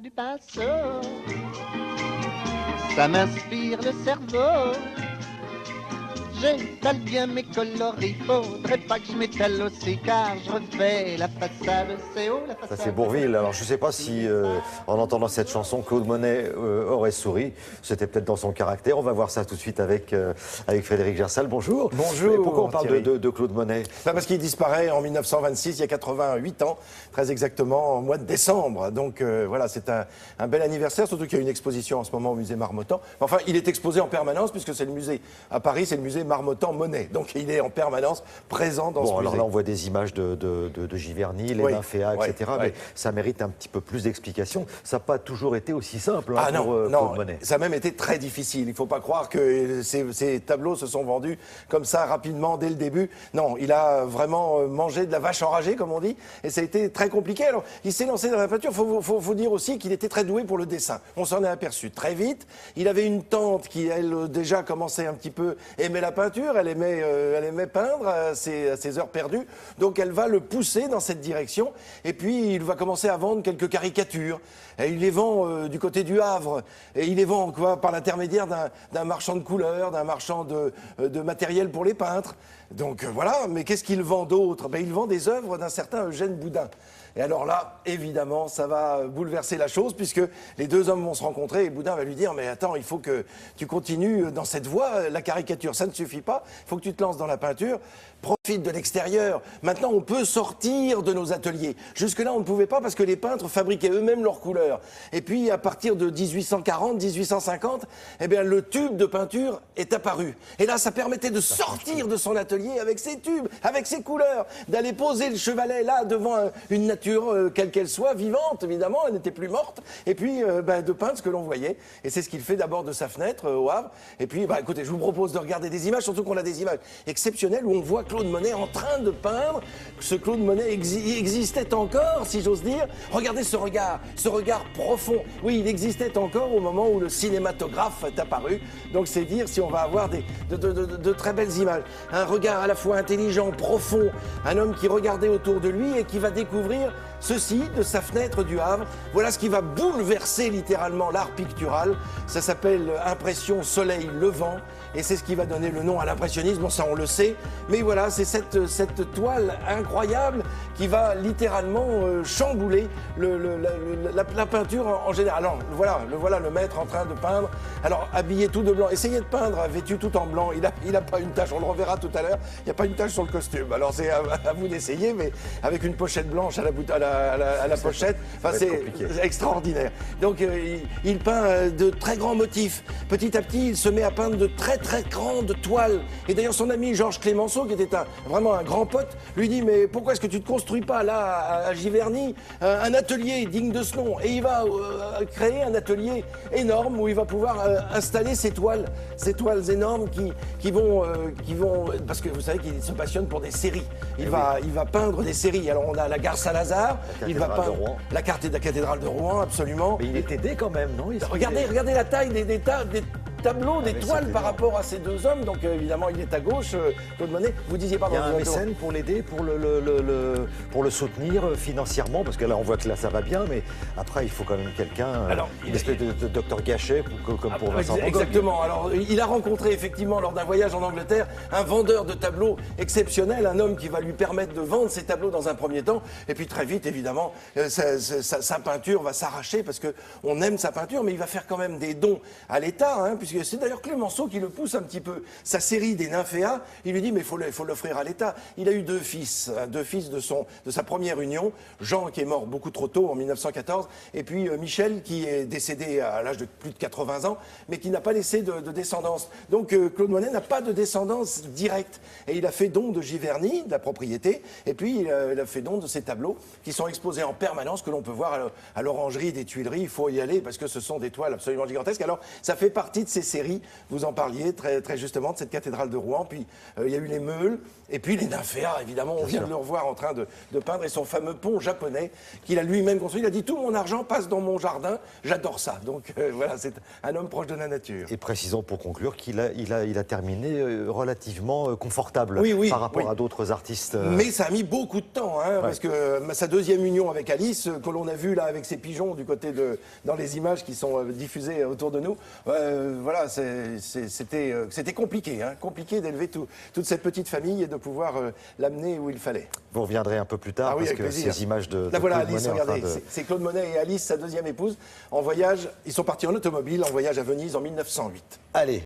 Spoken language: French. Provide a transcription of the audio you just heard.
du pinceau. Ça m'inspire le cerveau. J'étale bien mes coloris, faudrait pas que je m'étale aussi car je refais la façade, c'est haut la façade. Ça c'est Bourvil. Alors je ne sais pas si en entendant cette chanson, Claude Monet aurait souri. C'était peut-être dans son caractère. On va voir ça tout de suite avec Frédéric Gersal. Bonjour. Bonjour. Mais pourquoi on parle de Claude Monet? Parce qu'il disparaît en 1926, il y a 88 ans, très exactement, au mois de décembre. Donc voilà, c'est un bel anniversaire, surtout qu'il y a une exposition en ce moment au musée Marmottan. Enfin, il est exposé en permanence puisque c'est le musée à Paris, c'est le musée Marmottan-Monet. Donc il est en permanence présent dans ce musée. Alors là, on voit des images de Giverny, les nymphéas, etc. Mais ça mérite un petit peu plus d'explications. Ça n'a pas toujours été aussi simple pour Claude Monet. Ça a même été très difficile. Il ne faut pas croire que ces tableaux se sont vendus comme ça rapidement dès le début. Non, il a vraiment mangé de la vache enragée, comme on dit, et ça a été très compliqué. Alors, il s'est lancé dans la peinture. Faut dire aussi qu'il était très doué pour le dessin. On s'en est aperçu très vite. Il avait une tante qui, elle, déjà commençait un petit peu aimer la peinture. Elle aimait peindre à ses heures perdues. Donc, elle va le pousser dans cette direction. Et puis, il va commencer à vendre quelques caricatures. Et il les vend du côté du Havre. Et il les vend par l'intermédiaire d'un marchand de couleurs, d'un marchand de matériel pour les peintres. Donc voilà, mais qu'est-ce qu'il vend d'autre? Il vend des œuvres d'un certain Eugène Boudin. Et alors là, évidemment, ça va bouleverser la chose puisque les deux hommes vont se rencontrer et Boudin va lui dire « Mais attends, il faut que tu continues dans cette voie, la caricature, ça ne suffit pas, il faut que tu te lances dans la peinture, profite de l'extérieur. Maintenant, on peut sortir de nos ateliers. Jusque-là, on ne pouvait pas parce que les peintres fabriquaient eux-mêmes leurs couleurs. Et puis, à partir de 1840, 1850, le tube de peinture est apparu. Et là, ça permettait de sortir de son atelier avec ses tubes, avec ses couleurs, d'aller poser le chevalet là devant une nature quelle qu'elle soit, vivante évidemment, elle n'était plus morte, et puis de peindre ce que l'on voyait. Et c'est ce qu'il fait d'abord de sa fenêtre au Havre. Et puis, écoutez, je vous propose de regarder des images, surtout qu'on a des images exceptionnelles où on voit Claude Monet en train de peindre. Ce Claude Monet existait encore, si j'ose dire. Regardez ce regard profond. Oui, il existait encore au moment où le cinématographe est apparu. Donc c'est dire si on va avoir de très belles images. Un regard à la fois intelligent, profond, un homme qui regardait autour de lui et qui va découvrir ceci de sa fenêtre du Havre. Voilà ce qui va bouleverser littéralement l'art pictural. Ça s'appelle Impression Soleil Levant et c'est ce qui va donner le nom à l'impressionnisme. Bon, ça on le sait, mais voilà, c'est cette toile incroyable qui va littéralement chambouler la peinture en général. Alors voilà le maître en train de peindre. Alors habillé tout de blanc, essayez de peindre vêtu tout en blanc. Il a pas une tache, on le reverra tout à l'heure. Il n'y a pas une tache sur le costume. Alors c'est à vous d'essayer, mais avec une pochette blanche à la pochette, enfin, c'est extraordinaire. Donc il peint de très grands motifs. Petit à petit, il se met à peindre de très grandes toiles. Et d'ailleurs, son ami Georges Clémenceau, qui était vraiment un grand pote, lui dit « Mais pourquoi est-ce que tu ne te construis pas là, à Giverny, un atelier digne de ce nom ?» Et il va créer un atelier énorme où il va pouvoir installer ces toiles énormes qui vont... Parce que vous savez qu'il se passionne pour des séries. Il va peindre des séries. Alors, on a la gare Saint-Lazare, il va peindre la cathédrale de Rouen, absolument. Mais il est aidé quand même, non? Regardez la taille des tableaux, des toiles par rapport à ces deux hommes. Donc évidemment, il est à gauche, Claude Monet. Vous disiez pardon. Il y a un mécène pour l'aider, pour le soutenir financièrement, parce que là, on voit que là, ça va bien, mais après, il faut quand même quelqu'un, une espèce de docteur Gachet, comme pour Vincent Van Gogh. Exactement. Alors, il a rencontré effectivement, lors d'un voyage en Angleterre, un vendeur de tableaux exceptionnel, un homme qui va lui permettre de vendre ses tableaux dans un premier temps, et puis très vite, évidemment, sa peinture va s'arracher, parce qu'on aime sa peinture, mais il va faire quand même des dons à l'État, puisque c'est d'ailleurs Clémenceau qui le pousse un petit peu. Sa série des nymphéas, il lui dit mais il faut l'offrir à l'État. Il a eu deux fils de sa première union, Jean qui est mort beaucoup trop tôt en 1914, et puis Michel qui est décédé à l'âge de plus de 80 ans, mais qui n'a pas laissé de descendance. Donc Claude Monet n'a pas de descendance directe. Et il a fait don de Giverny, de la propriété, et puis il a fait don de ses tableaux qui sont exposés en permanence, que l'on peut voir à l'orangerie des Tuileries. Il faut y aller parce que ce sont des toiles absolument gigantesques. Alors ça fait partie de ces séries. Vous en parliez très, très justement de cette cathédrale de Rouen. Puis il y a eu les Meules. Et puis les nymphéas, évidemment, on vient de le revoir en train de peindre. Et son fameux pont japonais qu'il a lui-même construit. Il a dit, tout mon argent passe dans mon jardin. J'adore ça. Donc voilà, c'est un homme proche de la nature. Et précisons pour conclure qu'il a terminé relativement confortable par rapport à d'autres artistes. Mais ça a mis beaucoup de temps, hein, parce que sa deuxième union avec Alice, que l'on a vue là avec ses pigeons du côté dans les images qui sont diffusées autour de nous, voilà, c'était compliqué, hein, compliqué d'élever toute cette petite famille et de pouvoir l'amener où il fallait. Vous reviendrez un peu plus tard, parce que ces images de là voilà, Claude Alice, Monet, regardez, c'est Claude Monet et Alice, sa deuxième épouse, en voyage, ils sont partis en automobile, en voyage à Venise en 1908. Allez.